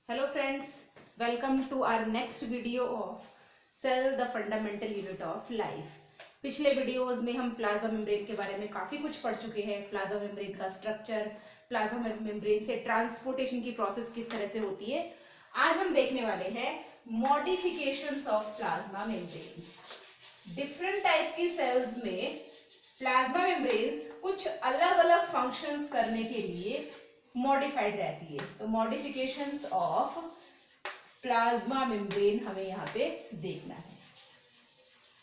Hello friends, welcome to our next video of Cell the Fundamental Unit of Life। पिछले videos में हम plasma membrane के बारे में काफी कुछ पढ़ चुके हैं। प्लाज्मा मेम्ब्रेन का स्ट्रक्चर, प्लाज्मा मेम्ब्रेन से ट्रांसपोर्टेशन की प्रोसेस किस तरह से होती है। आज हम देखने वाले हैं modifications of plasma membrane. Different type की सेल्स में प्लाज्मा मेम्ब्रेन्स कुछ अलग अलग फंक्शंस करने के लिए मॉडिफाइड रहती है। तो मॉडिफिकेशंस ऑफ प्लाज्मा मेम्ब्रेन हमें यहाँ पे देखना है।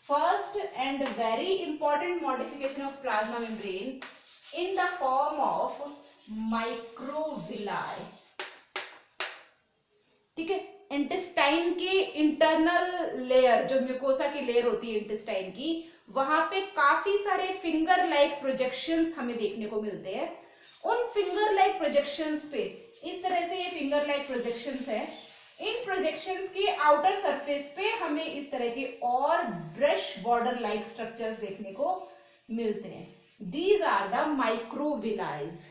First and very important modification of plasma membrane in the form of microvilli. ठीक है, इंटेस्टाइन के इंटरनल लेयर, जो म्यूकोसा की लेयर होती है इंटेस्टाइन की, वहां पे काफी सारे फिंगर लाइक प्रोजेक्शंस हमें देखने को मिलते हैं। उन फिंगर लाइक प्रोजेक्शंस पे, इस तरह से ये फिंगर लाइक प्रोजेक्शंस है, इन प्रोजेक्शंस के आउटर सरफेस पे हमें इस तरह के और ब्रश बॉर्डर लाइक स्ट्रक्चर्स देखने को मिलते हैं। These are the microvilli.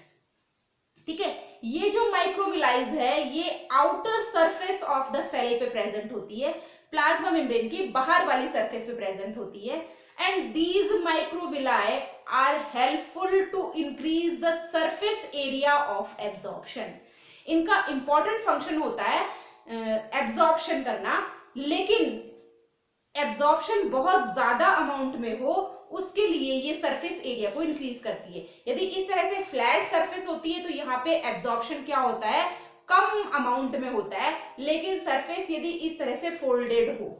ठीक है, ये जो माइक्रोविलाइज है ये outer surface of the cell पे प्रेजेंट होती है, प्लाज्मा मेम्ब्रेन की बाहर वाली सरफेस पे प्रेजेंट होती है। And these microvilli are helpful to increase the surface area of absorption. इनका इंपॉर्टेंट फंक्शन होता है एब्जॉर्प्शन करना, लेकिन एब्जॉर्प्शन बहुत ज्यादा अमाउंट में हो उसके लिए ये सरफेस एरिया को इंक्रीज करती है। यदि इस तरह से फ्लैट सरफेस होती है तो यहाँ पे एब्जॉर्प्शन क्या होता है, कम अमाउंट में होता है। लेकिन सरफेस यदि इस तरह से फोल्डेड हो,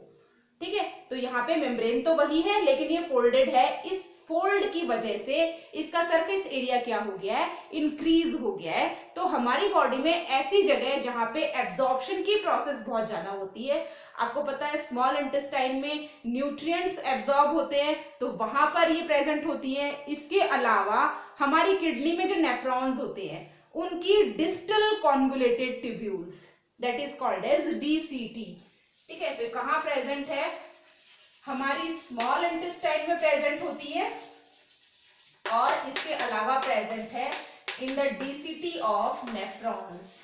ठीक है, तो यहाँ पे मेम्ब्रेन तो वही है लेकिन ये फोल्डेड है। इस फोल्ड की वजह से इसका सरफेस एरिया क्या हो गया है, इंक्रीज हो गया है। तो हमारी बॉडी में ऐसी जगह है जहां पे एब्जॉर्प्शन की प्रोसेस बहुत ज्यादा होती है। आपको पता है स्मॉल इंटेस्टाइन में न्यूट्रिएंट्स एब्जॉर्ब होते हैं, तो वहां पर ये प्रेजेंट होती है। इसके अलावा हमारी किडनी में जो नेफ्रॉन्स होते हैं उनकी distal convoluted tubules, that is called as DCT. ठीक है, तो कहां प्रेजेंट है, हमारी स्मॉल इंटेस्टाइन में प्रेजेंट होती है और इसके अलावा प्रेजेंट है in the DCT of nephrons.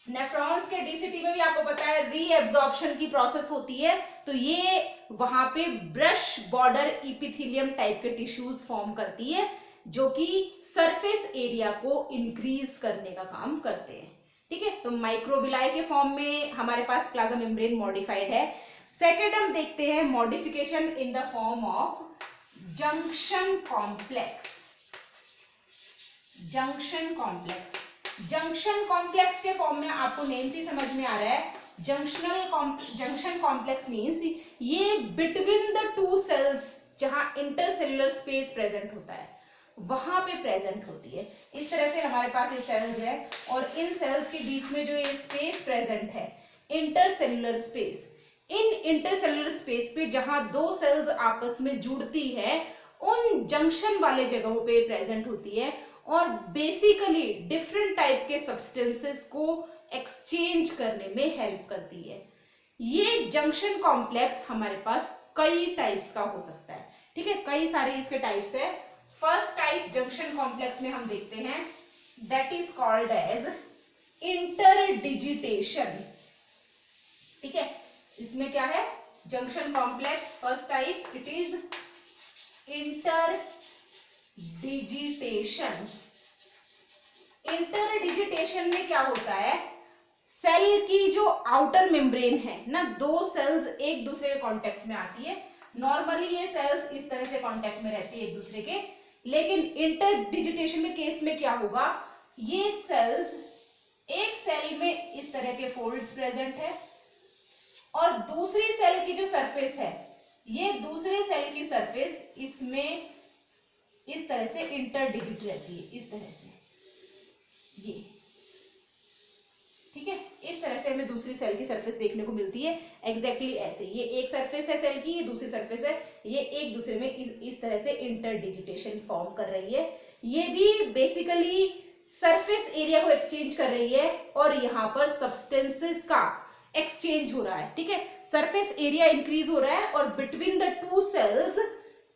Nephrons के डीसीटी में भी आपको पता है रीएब्जॉर्प्शन की प्रोसेस होती है, तो ये वहां पे ब्रश बॉर्डर इपिथेलियम टाइप के टिश्यूज फॉर्म करती है जो कि सरफेस एरिया को इंक्रीज करने का काम करते हैं। ठीक है, तो माइक्रोविलाई के फॉर्म में हमारे पास प्लाज्मा मेम्ब्रेन मॉडिफाइड है। सेकेंड हम देखते हैं modification in the form of junction complex. Junction complex, junction complex के फॉर्म में आपको नेम से समझ में आ रहा है। जंक्शन कॉम्प्लेक्स मींस ये बिटवीन द टू सेल्स, जहां इंटरसेल्युलर स्पेस प्रेजेंट होता है वहां पे प्रेजेंट होती है। इस तरह से हमारे पास ये सेल्स है और इन सेल्स के बीच में जो ये स्पेस प्रेजेंट है, इंटरसेल्युलर स्पेस, इन इंटरसेल्युलर स्पेस पे जहां दो सेल्स आपस में जुड़ती है उन जंक्शन वाले जगहों पे प्रेजेंट होती है और बेसिकली डिफरेंट टाइप के सब्सटेंसेस को एक्सचेंज करने में हेल्प करती है। ये जंक्शन कॉम्प्लेक्स हमारे पास कई टाइप्स का हो सकता है। ठीक है, कई सारे इसके टाइप्स है। फर्स्ट टाइप जंक्शन कॉम्प्लेक्स में हम देखते हैं, that is called as interdigitation. ठीक है, इसमें क्या है, junction complex first type, it is interdigitation. Interdigitation में क्या होता है, सेल की जो आउटर मेम्ब्रेन है ना, दो सेल्स एक दूसरे के कांटेक्ट में आती है। नॉर्मली ये सेल्स इस तरह से कांटेक्ट में रहती है एक दूसरे के, लेकिन इंटरडिजिटेशन में केस में क्या होगा, ये सेल्स, एक सेल में इस तरह के फोल्ड्स प्रेजेंट है और दूसरी सेल की जो सरफेस है, ये दूसरे सेल की सरफेस इसमें इस तरह से इंटरडिजिट रहती है, इस तरह से ये। ठीक है, इस तरह से हमें दूसरी सेल की सरफेस देखने को मिलती है। एग्जैक्टली ऐसे, ये एक सरफेस है सेल की, ये दूसरी सरफेस है, ये एक दूसरे में इस तरह से इंटरडिजिटेशन फॉर्म कर रही है। ये भी बेसिकली सरफेस एरिया को एक्सचेंज कर रही है और यहाँ पर सब्सटेंसेस का एक्सचेंज हो रहा है। ठीक है, सरफेस एरिया इंक्रीज हो रहा है और between the two cells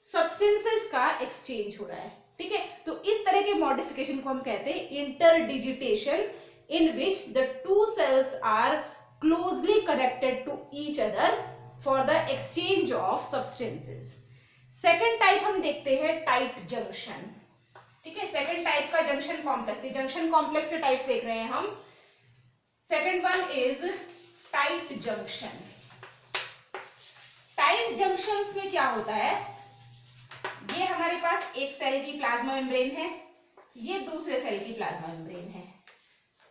substances का एक्सचेंज हो रहा है। ठीक है, तो इस तरह के मॉडिफिकेशन को हम कहते हैं इंटरडिजिटेशन in which the two cells are closely connected to each other for the exchange of substances. Second type हम देखते हैं टाइट जंक्शन. ठीक है, सेकेंड टाइप का जंक्शन कॉम्प्लेक्स. जंक्शन कॉम्प्लेक्स के टाइप्स देख रहे हैं हम. Second one is tight junction. Tight junctions में क्या होता है, ये हमारे पास एक सेल की प्लाज्मा मेम्ब्रेन है, ये दूसरे सेल की प्लाज्मा मेम्ब्रेन है.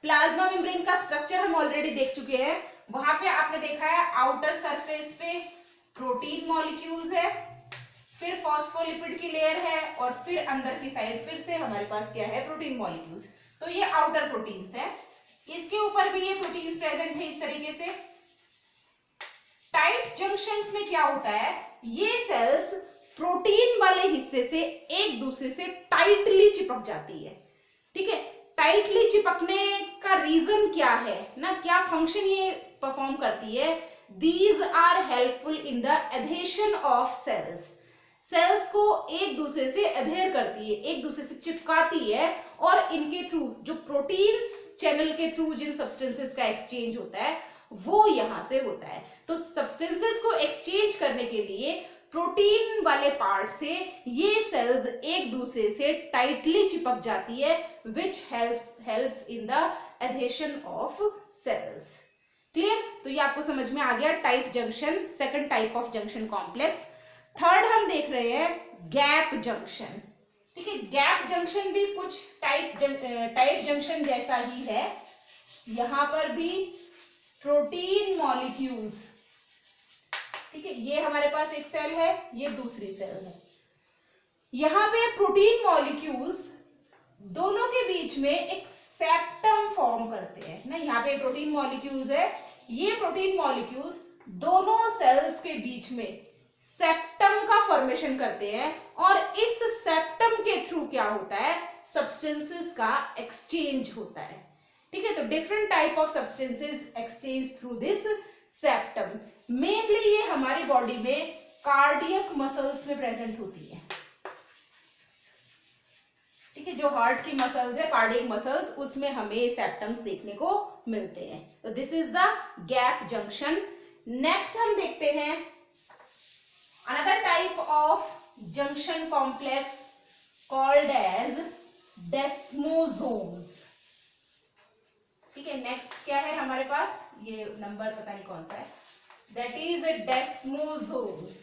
प्लाज्मा मेम्ब्रेन का स्ट्रक्चर हम ऑलरेडी देख चुके हैं. वहां पे आपने देखा है आउटर सरफेस पे प्रोटीन मॉलिक्यूल्स है, फिर फॉस्फोलिपिड की लेयर है, और फिर अंदर की साइड फिर से हमारे पास क्या है, प्रोटीन मॉलिक्यूल्स. तो ये आउटर प्रोटीन्स है. इसके ऊपर भी ये प्रोटीन्स प्रेजेंट है इस तरीके से. टाइट जंक्शंस में क्या होता है, ये सेल्स प्रोटीन वाले हिस्से से एक दूसरे से टाइटली चिपक जाती है. ठीक है, टाइटली चिपकने का रीजन क्या है ना, क्या फंक्शन ये परफॉर्म करती है. These are helpful in the adhesion of cells. Cells को एक दूसरे से अधेर करती है, एक दूसरे से चिपकाती है, और इनके थ्रू जो प्रोटीन्स चैनल के थ्रू जिन सब्सटेंसेस का एक्सचेंज होता है वो यहां से होता है. तो सब्सटेंसेस को एक्सचेंज करने के लिए प्रोटीन वाले पार्ट से ये सेल्स एक दूसरे से टाइटली चिपक जाती है, which helps in the adhesion of cells. Clear? तो ये आपको समझ में आ गया tight junction, second type of junction complex. Third हम देख रहे हैं गैप जंक्शन. ठीक है, गैप जंक्शन भी कुछ टाइट जंक्शन जैसा ही है. यहां पर भी प्रोटीन मॉलिक्यूल्स, ठीक है, ये हमारे पास एक सेल है, ये दूसरी सेल है. यहां पे प्रोटीन मॉलिक्यूल्स दोनों के बीच में एक सेप्टम फॉर्म करते हैं ना. यहाँ पे प्रोटीन मॉलिक्यूल्स है, ये प्रोटीन मॉलिक्यूल्स दोनों सेल्स के बीच में सेप्टम का फॉर्मेशन करते हैं, और इस सेप्टम के थ्रू क्या होता है, सब्सटेंसेस का एक्सचेंज होता है. ठीक है, तो different type of substances exchange through this septum. Mainly ये हमारी बॉडी में कार्डियक मसल्स में प्रेजेंट होती है. ठीक है, जो हार्ट की मसल्स है, कार्डियक मसल्स, उसमें हमें सेप्टम्स देखने को मिलते हैं. तो this is the gap junction. Next हम देखते हैं another type of junction complex called as desmosomes. ठीक है, नेक्स्ट क्या है हमारे पास, ये नंबर पता नहीं कौन सा है, दैट इज डेस्मोसोम्स.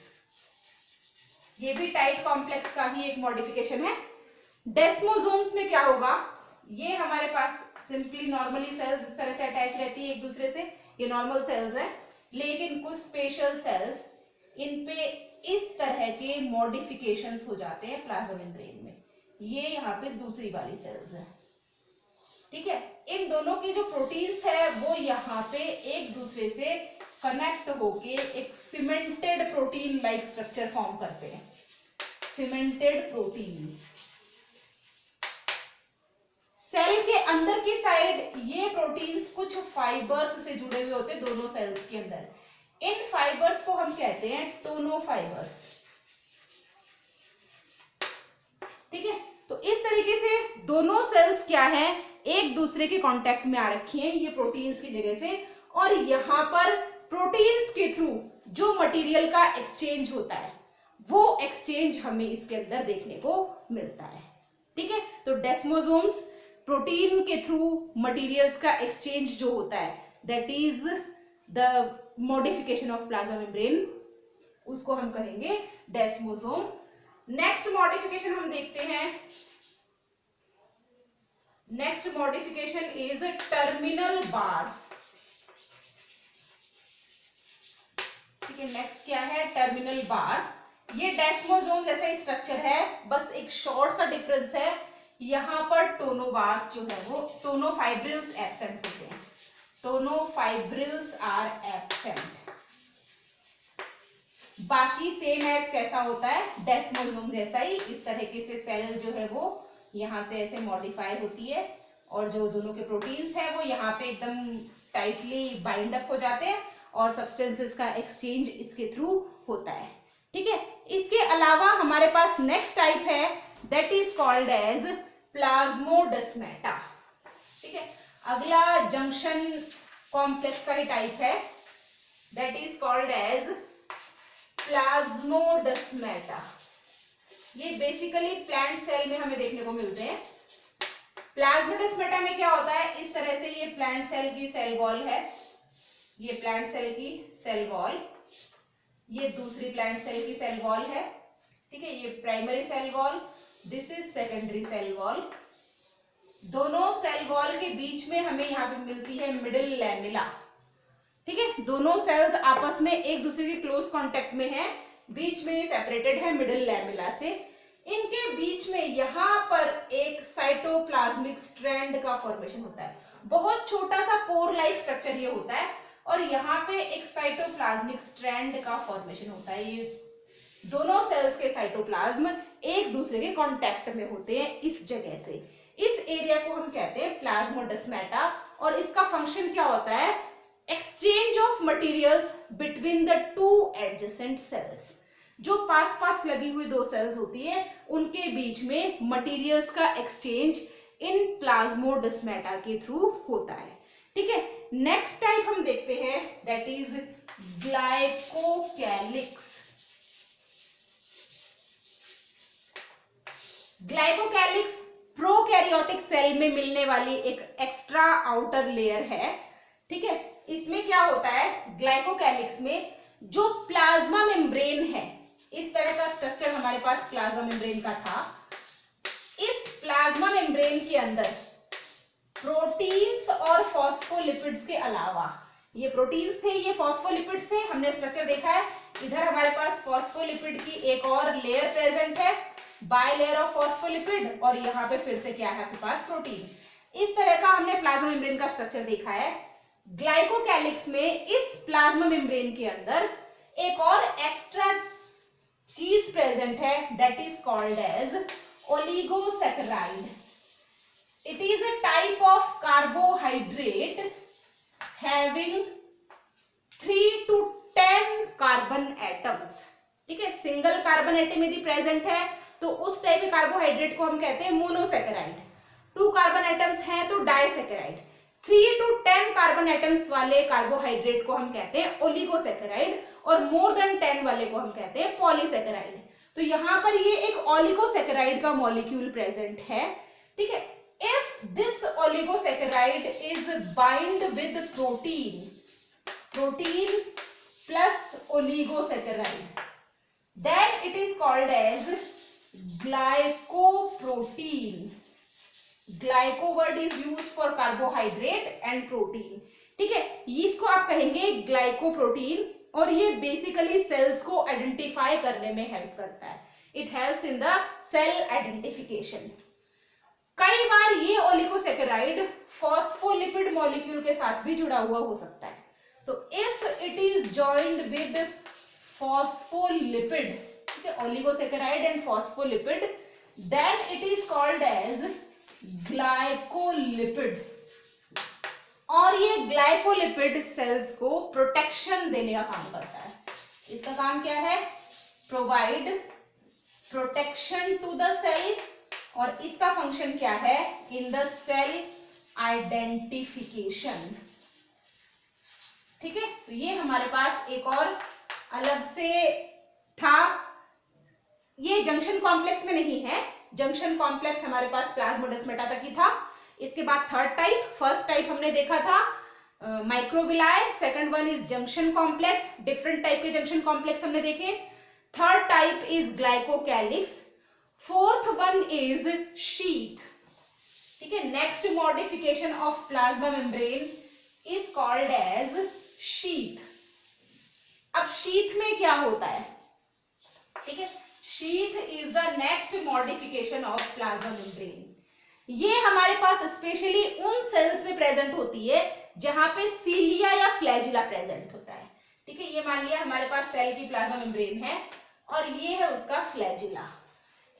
ये भी टाइट कॉम्प्लेक्स का ही एक मॉडिफिकेशन है. डेस्मोसोम्स में क्या होगा, ये हमारे पास सिंपली नॉर्मली सेल्स इस तरह से अटैच रहती है एक दूसरे से, ये नॉर्मल सेल्स है. लेकिन कुछ स्पेशल सेल्स, इन पे इस तरह के मॉडिफिकेशंस हो जाते हैं प्लाज्मा मेम्ब्रेन में. ये यहाँ पे दूसरी वाली सेल्स है. ठीक है, इन दोनों की जो प्रोटीन्स है वो यहाँ पे एक दूसरे से कनेक्ट होके एक cemented protein like structure form करते हैं. Cemented proteins. सेल के अंदर की साइड ये प्रोटीन्स कुछ फाइबर्स से जुड़े हुए होते हैं दोनों सेल्स के अंदर. इन फाइबर्स को हम कहते हैं टोनो फाइबर्स. ठीक है, तो इस तरीके से दोनों सेल्स क्या है, एक दूसरे के कांटेक्ट में आ रखी हैं ये प्रोटीन्स की जगह से, और यहां पर प्रोटीन्स के थ्रू जो मटेरियल का एक्सचेंज होता है वो एक्सचेंज हमें इसके अंदर देखने को मिलता है. ठीक है, तो डेस्मोसोम्स प्रोटीन के थ्रू मटेरियल्स का एक्सचेंज जो होता है, that is the modification of plasma membrane, उसको हम कहेंगे डेस्मोसोम. नेक्स्ट मॉडिफिकेशन हम देखते हैं. Next modification is terminal bars. ठीक है, नेक्स्ट क्या है, टर्मिनल बार्स. ये डेस्मोसोम जैसा ही स्ट्रक्चर है, बस एक शॉर्ट सा डिफरेंस है. यहां पर टोनोबार्स जो है वो टोनोफाइब्रिल्स एब्सेंट होते हैं. टोनोफाइब्रिल्स आर एब्सेंट. बाकी सेम एज कैसा होता है, डेस्मोसोम जैसा ही इस तरीके से सेल जो है वो यहां से ऐसे मॉडिफाई होती है, और जो दोनों के प्रोटीन्स है वो यहाँ पे एकदम टाइटली बाइंड अप हो जाते हैं, और सब्सटेंसेस का एक्सचेंज इसके थ्रू होता है. ठीक है, इसके अलावा हमारे पास नेक्स्ट टाइप है, that is called as plasmodesmata. ठीक है, अगला जंक्शन कॉम्प्लेक्स का ही टाइप है, that is called as plasmodesmata. ये बेसिकली प्लांट सेल में हमें देखने को मिलते हैं। प्लाज्मोडेस्माटा में क्या होता है, इस तरह से ये प्लांट सेल की सेल वॉल है, ये प्लांट सेल की सेल वॉल, ये दूसरी प्लांट सेल की सेल वॉल है, ठीक है, ये primary cell wall, this is secondary cell wall. दोनों सेल वॉल के बीच में हमें यहाँ पे मिलती है मिडिल लैमेला, ठीक है। दोनों सेल्स आपस में एक दूसरे के क्लोज कांटेक्ट में है, बीच में ये सेपरेटेड है मिडिल लैमेला से। इनके बीच में यहाँ पर एक साइटोप्लाज्मिक स्ट्रैंड का फॉर्मेशन होता है, बहुत छोटा सा पोर लाइक स्ट्रक्चर ये होता है, और यहाँ पे एक साइटोप्लाज्मिक स्ट्रैंड का फॉर्मेशन होता है। ये दोनों सेल्स के साइटोप्लाज्म एक दूसरे के कांटेक्ट में होते हैं इस जगह से। इस एरिया को हम कहते हैं प्लाज्मोडेस्माटा, और इसका फंक्शन क्या होता है, exchange of materials between the two adjacent sales. जो पास पास लगी हुई दो सेल्स होती है उनके बीच में मटेरियल्स का एक्सचेंज इन प्लाज्मोडेस्माटा के थ्रू होता है, ठीक है। नेक्स्ट टाइप हम देखते हैं, that is glycocalyx. Glycocalyx prokaryotic cell में मिलने वाली एक एक्स्ट्रा आउटर लेयर है, ठीक है। इसमें क्या होता है, ग्लाइकोकैलिक्स में जो प्लाज्मा मेम्ब्रेन है, इस तरह का स्ट्रक्चर हमारे पास प्लाज्मा मेम्ब्रेन का था। इस प्लाज्मा मेम्ब्रेन के अंदर प्रोटीन्स और फॉस्फोलिपिड्स के अलावा, ये प्रोटीन्स थे, ये फॉस्फोलिपिड्स थे, हमने स्ट्रक्चर देखा है। इधर हमारे पास फॉस्फोलिपिड की एक और लेयर प्रेजेंट है, बाइलेयर ऑफ फॉस्फोलिपिड, और यहाँ पे फिर से क्या है आपके पास, प्रोटीन। इस तरह का हमने प्लाज्मा मेम्ब्रेन का स्ट्रक्चर देखा है। ग्लाइकोकैलिक्स में इस प्लाज्मा मेम्ब्रेन के अंदर एक और एक्स्ट्रा चीज प्रेजेंट है, that is called as oligosaccharide. It is a type of carbohydrate having 3 to 10 carbon atoms, ठीक है। सिंगल कार्बन एटम यदि प्रेजेंट है तो उस टाइप के कार्बोहाइड्रेट को हम कहते हैं मोनोसैकेराइड। 2 कार्बन एटम्स हैं तो डाइसैकेराइड। 3 to 10 कार्बन एटम्स वाले कार्बोहाइड्रेट को हम कहते हैं ओलिगोसैकेराइड, और मोर देन 10 वाले को हम कहते हैं पॉलीसैकेराइड। तो यहाँ पर ये एक ओलिगोसैकेराइड का मॉलिक्यूल प्रेजेंट है, ठीक है। If this oligosaccharide is bind with protein plus oligosaccharide, then it is called as glycoprotein. Glyco word is used for carbohydrate and protein, ठीक है। इसको आप कहेंगे ग्लाइकोप्रोटीन, और ये बेसिकली सेल्स को आइडेंटिफाई करने में हेल्प करता है। It helps in the cell identification. कई बार ये ओलिगोसैकेराइड फॉस्फोलिपिड मॉलिक्यूल के साथ भी जुड़ा हुआ हो सकता है। तो if it is joined with phospholipid, ठीक है, oligosaccharide and phospholipid, then it is called as glycolipid. और ये ग्लाइकोलिपिड सेल्स को प्रोटेक्शन देने का काम करता है। इसका काम क्या है, provide protection to the cell, और इसका फंक्शन क्या है, इन द सेल आइडेंटिफिकेशन, ठीक है। तो ये हमारे पास एक और अलग से था, ये जंक्शन कॉम्प्लेक्स में नहीं है। जंक्शन कॉम्प्लेक्स हमारे पास प्लाज्मोडेस्माटा तक ही था। इसके बाद थर्ड टाइप, फर्स्ट टाइप हमने देखा था microvilli, second one is junction complex. Different type के जंक्शन कॉम्प्लेक्स हमने देखे। Third type is glycocalyx, fourth one is sheath, ठीक है। Next modification of plasma membrane is called as sheath. अब sheath में क्या होता है, ठीक है, sheath is the next modification of plasma membrane. ये हमारे पास स्पेशली उन सेल्स में प्रेजेंट होती है जहां पे सीलिया या फ्लैजिला प्रेजेंट होता है, ठीक है। ये मान लिया हमारे पास सेल की प्लाज्मा मेम्ब्रेन है, और ये है उसका फ्लैजिला।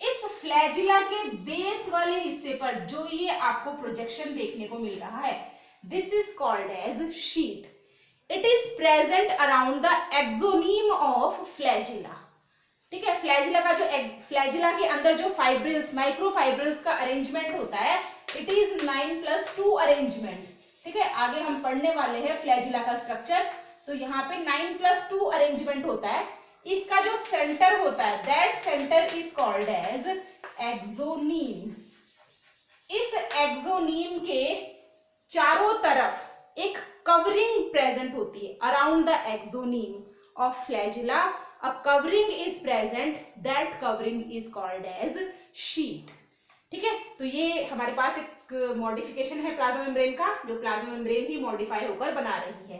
इस फ्लैजिला के बेस वाले हिस्से पर जो ये आपको प्रोजेक्शन देखने को मिल रहा है, this is called as sheath. It is present around the axoneme of flagella, ठीक है। फ्लैजिला का जो फ्लैजिला के अंदर जो फाइब्रिल्स, माइक्रोफाइब्रिल्स का अरेंजमेंट होता है, इट इज 9+2 अरेंजमेंट। ठीक है, आगे हम पढ़ने वाले हैं फ्लैजिला का स्ट्रक्चर। तो यहाँ पे 9+2 अरेंजमेंट होता है। इसका जो सेंटर होता है that centre is called as axoneme. इस एक्सोनीम के चारों तरफ एक कवरिंग प्रेजेंट होती है। Around the axoneme of flagella a covering is present, that covering is called as sheath. ठीक है, तो ये हमारे पास एक मॉडिफिकेशन है प्लाज्मा मेम्ब्रेन का, जो प्लाज्मा मेम्ब्रेन ही मॉडिफाई होकर बना रही है।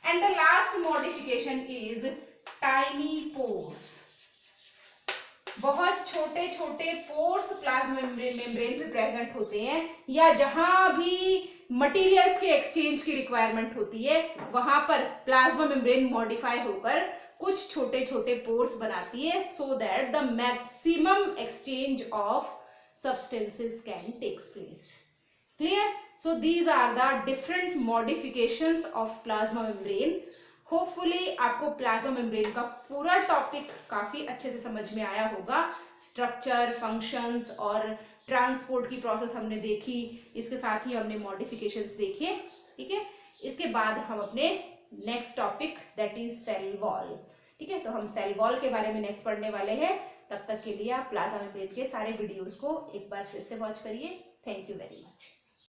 And the last modification is tiny pores. बहुत छोटे छोटे पोर्स प्लाज्मा मेम्ब्रेन में प्रेजेंट होते हैं, या जहां भी मटेरियल्स के एक्सचेंज की रिक्वायरमेंट होती है वहां पर प्लाज्मा मेम्ब्रेन मॉडिफाई होकर कुछ छोटे छोटे पोर्स बनाती है, so that the maximum exchange of substances can takes place. Clear? So these are the different modifications of plasma membrane. Hopefully आपको प्लाज्मा मेम्ब्रेन का पूरा टॉपिक काफी अच्छे से समझ में आया होगा। स्ट्रक्चर, फंक्शंस और ट्रांसपोर्ट की प्रोसेस हमने देखी, इसके साथ ही हमने मॉडिफिकेशंस देखे। ठीक है, इसके बाद हम अपने next topic that is cell wall. ठीक है, तो हम सेल वॉल के बारे में नेक्स्ट पढ़ने वाले हैं। तब तक के लिए आप प्लाज्मा मेम्ब्रेन के सारे वीडियोस को एक बार फिर से वॉच करिए। Thank you very much.